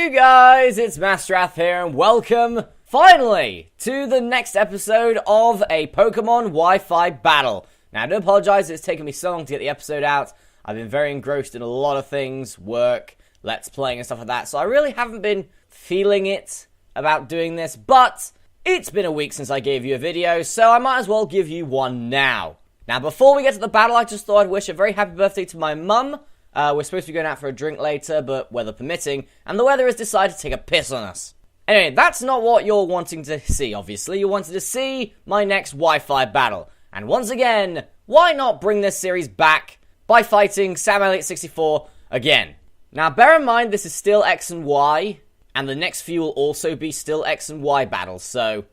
Hey guys, it's Masterath here, and welcome, finally, to the next episode of a Pokemon Wi-Fi battle. Now, I do apologize, it's taken me so long to get the episode out. I've been very engrossed in a lot of things, work, Let's Playing and stuff like that, so I really haven't been feeling it about doing this, but it's been a week since I gave you a video, so I might as well give you one now. Now, before we get to the battle, I just thought I'd wish a very happy birthday to my mum. We're supposed to be going out for a drink later, but weather permitting, and the weather has decided to take a piss on us. Anyway, that's not what you're wanting to see, obviously. You wanted to see my next Wi-Fi battle. And once again, why not bring this series back by fighting SamElliott64 again? Now, bear in mind, this is still X and Y, and the next few will also be still X and Y battles, so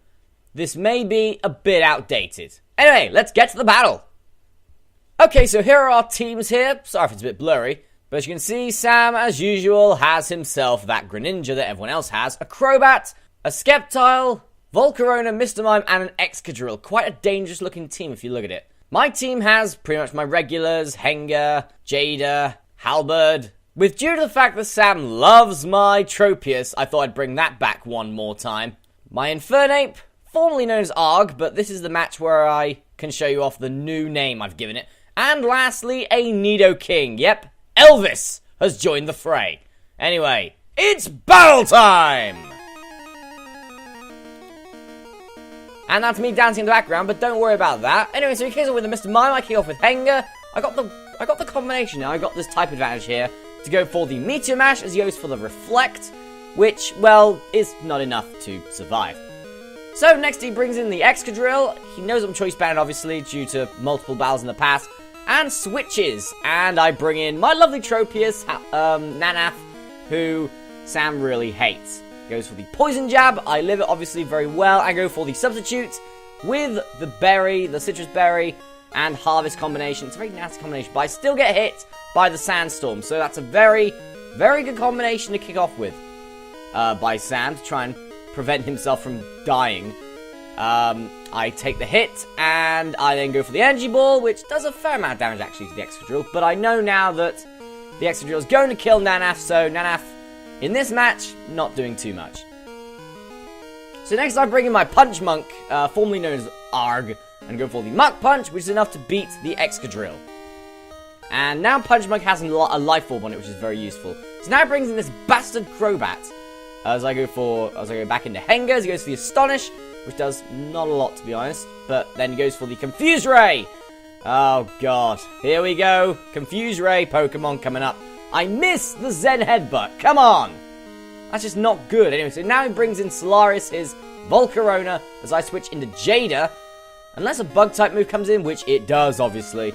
this may be a bit outdated. Anyway, let's get to the battle. Okay, so here are our teams here. Sorry if it's a bit blurry. But as you can see, Sam, as usual, has himself that Greninja that everyone else has. A Crobat, a Sceptile, Volcarona, Mr. Mime, and an Excadrill. Quite a dangerous looking team if you look at it. My team has pretty much my regulars, Henga, Jada, Halberd. With due to the fact that Sam loves my Tropius, I thought I'd bring that back one more time. My Infernape, formerly known as Arg, but this is the match where I can show you off the new name I've given it. And lastly, a Nidoking. Yep, Elvis has joined the fray. Anyway, it's battle time! And that's me dancing in the background, but don't worry about that. Anyway, so he kicks off with the Mr. Mime, I kick off with Henga. I got the combination now, I got this type advantage here to go for the Meteor Mash as he goes for the Reflect, which, well, is not enough to survive. So next he brings in the Excadrill. He knows I'm choice banned, obviously, due to multiple battles in the past. And switches, and I bring in my lovely Tropius, Nanath, who Sam really hates. Goes for the Poison Jab, I live it obviously very well, and go for the Substitute with the Berry, the Citrus Berry, and Harvest combination. It's a very nasty combination, but I still get hit by the Sandstorm, so that's a very, very good combination to kick off with by Sam, to try and prevent himself from dying. I take the hit, and I then go for the Energy Ball, which does a fair amount of damage, actually, to the Excadrill. But I know now that the Excadrill is going to kill Nanath, so Nanath, in this match, not doing too much. So next I bring in my Punch Monk, formerly known as Arg, and go for the Mach Punch, which is enough to beat the Excadrill. And now Punch Monk has a Life Orb on it, which is very useful. So now it brings in this bastard Crobat, as I go back into Henga, as he goes for the Astonish, which does not a lot, to be honest. But then he goes for the Confuse Ray. Oh, God. Here we go. Confuse Ray Pokemon coming up. I miss the Zen Headbutt. Come on. That's just not good. Anyway, so now he brings in Solaris, his Volcarona, as I switch into Jada. Unless a Bug-type move comes in, which it does, obviously.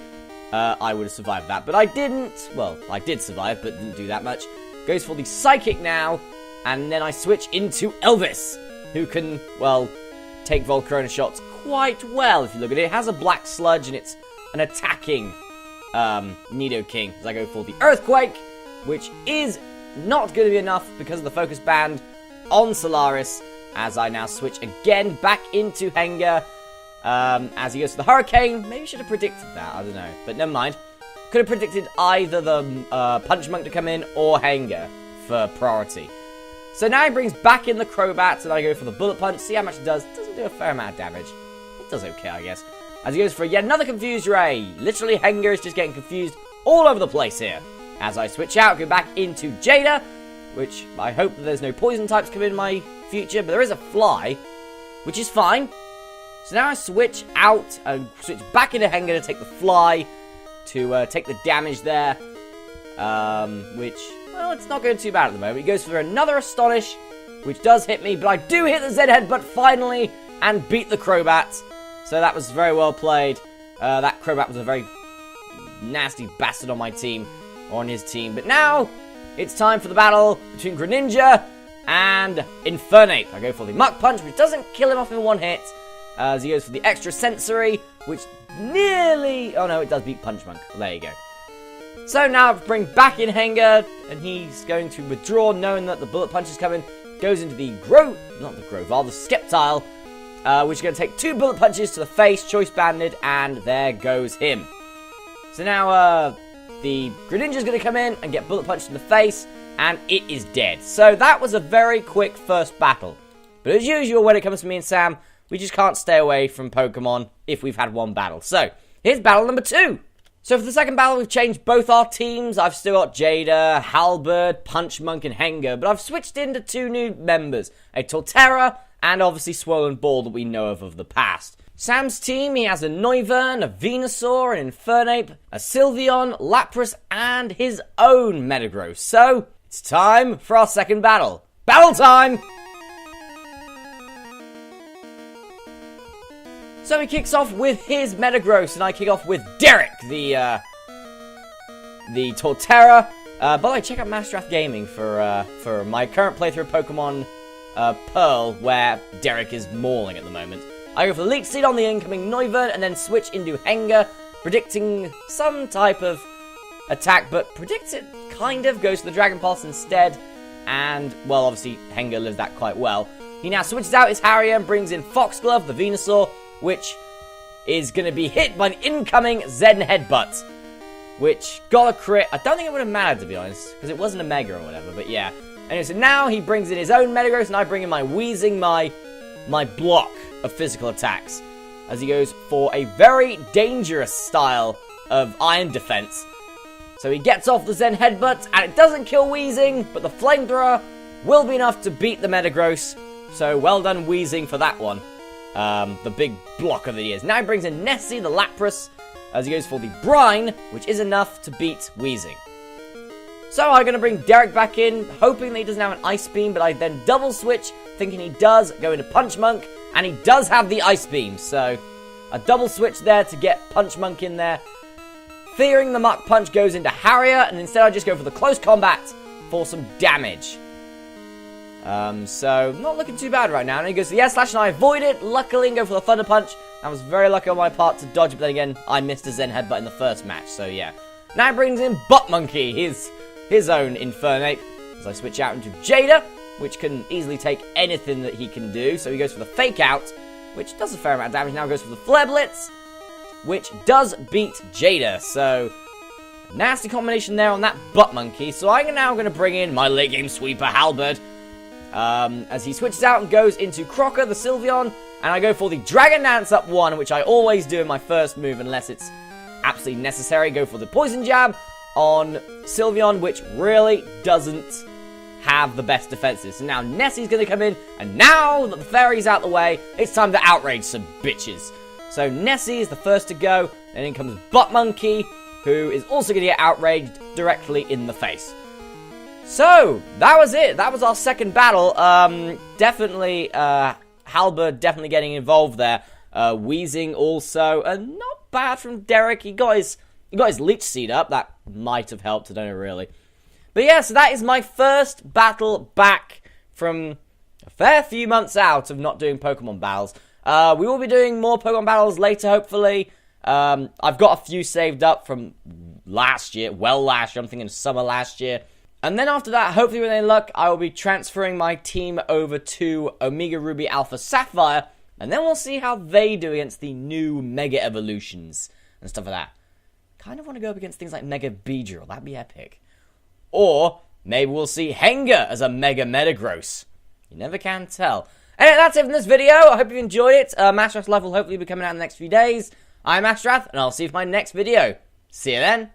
I would have survived that. But I didn't. Well, I did survive, but didn't do that much. Goes for the Psychic now. And then I switch into Elvis, who can, well, take Volcarona shots quite well, if you look at it. It has a black sludge, and it's an attacking Nidoking. As I go for the Earthquake, which is not going to be enough because of the Focus Band on Solaris, as I now switch again back into Henga, as he goes for the Hurricane. Maybe I should have predicted that, I don't know, but never mind. Could have predicted either the Punch Monk to come in or Henga for priority. So now he brings back in the Crobat, and I go for the Bullet Punch. See how much it does. It doesn't do a fair amount of damage. It does okay, I guess. As he goes for yet another Confused Ray. Literally, Henga is just getting confused all over the place here. As I switch out, go back into Jada, which I hope that there's no poison types come in my future, but there is a Fly, which is fine. So now I switch out and switch back into Henga to take the Fly, to take the damage there, which... well, it's not going too bad at the moment. He goes for another Astonish, which does hit me, but I do hit the Z-Headbutt finally, and beat the Crobat. So that was very well played. That Crobat was a very nasty bastard on my team, or on his team. But now, it's time for the battle between Greninja and Infernape. I go for the Mach Punch, which doesn't kill him off in one hit, as he goes for the Extra Sensory, which nearly... oh no, it does beat Punch Monk. There you go. So now I bring back in Henga, and he's going to withdraw, knowing that the Bullet Punch is coming. Goes into the the Sceptile, which is going to take 2 Bullet Punches to the face, choice banded, and there goes him. So now the Greninja's going to come in and get Bullet Punched in the face, and it is dead. So that was a very quick first battle. But as usual, when it comes to me and Sam, we just can't stay away from Pokemon if we've had one battle. So, here's battle number 2. So for the second battle, we've changed both our teams. I've still got Jada, Halberd, Punchmonk, and Henga, but I've switched into 2 new members, a Torterra, and obviously Swollen Ball that we know of the past. Sam's team, he has a Noivern, a Venusaur, an Infernape, a Sylveon, Lapras, and his own Metagross. So, it's time for our second battle. Battle time! So he kicks off with his Metagross, and I kick off with Derek, the Torterra. By the way, check out Masterath Gaming for my current playthrough of Pokemon Pearl, where Derek is mauling at the moment. I go for the Leech Seed on the incoming Noivern, and then switch into Henga, predicting some type of attack, but predicts it kind of, goes for the Dragon Pulse instead, and, well, obviously, Henga lives that quite well. He now switches out his Harrier and brings in Foxglove, the Venusaur, which is going to be hit by the incoming Zen Headbutt, which got a crit. I don't think it would have mattered, to be honest, because it wasn't a Mega or whatever, but yeah. Anyway, so now he brings in his own Metagross, and I bring in my Weezing, my block of physical attacks, as he goes for a very dangerous style of Iron Defense. So he gets off the Zen Headbutt, and it doesn't kill Weezing, but the Flamethrower will be enough to beat the Metagross, so well done Weezing for that one. The big blocker that he is. Now he brings in Nessie, the Lapras, as he goes for the Brine, which is enough to beat Weezing. So I'm going to bring Derek back in, hoping that he doesn't have an Ice Beam, but I then double switch, thinking he does, go into Punchmonk, and he does have the Ice Beam, so a double switch there to get Punchmonk in there. Fearing the Mach Punch goes into Harrier, and instead I just go for the Close Combat for some damage. So, not looking too bad right now. And he goes to the Air Slash, and I avoid it. Luckily, and go for the Thunder Punch. That was very lucky on my part to dodge, but then again, I missed a Zen Headbutt in the first match, so yeah. Now he brings in Butt Monkey, his own Infernape, as I switch out into Jada, which can easily take anything that he can do. So he goes for the Fake Out, which does a fair amount of damage. Now goes for the Flare Blitz, which does beat Jada, so nasty combination there on that Butt Monkey. So I'm now going to bring in my late game sweeper, Halberd. As he switches out and goes into Crocker, the Sylveon, and I go for the Dragon Dance up 1, which I always do in my first move unless it's absolutely necessary. Go for the Poison Jab on Sylveon, which really doesn't have the best defenses. So now Nessie's going to come in, and now that the fairy's out the way, it's time to outrage some bitches. So Nessie is the first to go, and in comes Butt Monkey, who is also going to get outraged directly in the face. So, that was it. That was our second battle. Definitely, Halberd definitely getting involved there. Weezing also. Not bad from Derek. He got his Leech Seed up. That might have helped. I don't know, really. But yeah, so that is my first battle back from a fair few months out of not doing Pokemon battles. We will be doing more Pokemon battles later, hopefully. I've got a few saved up from last year. Well, last year. I'm thinking summer last year. And then after that, hopefully with any luck, I will be transferring my team over to Omega Ruby Alpha Sapphire, and then we'll see how they do against the new Mega Evolutions and stuff like that. Kind of want to go up against things like Mega Beedrill, that'd be epic. Or maybe we'll see Henga as a Mega Metagross. You never can tell. Anyway, that's it from this video. I hope you enjoyed it. Masterath Live will hopefully be coming out in the next few days. I'm Masterath, and I'll see you for my next video. See you then.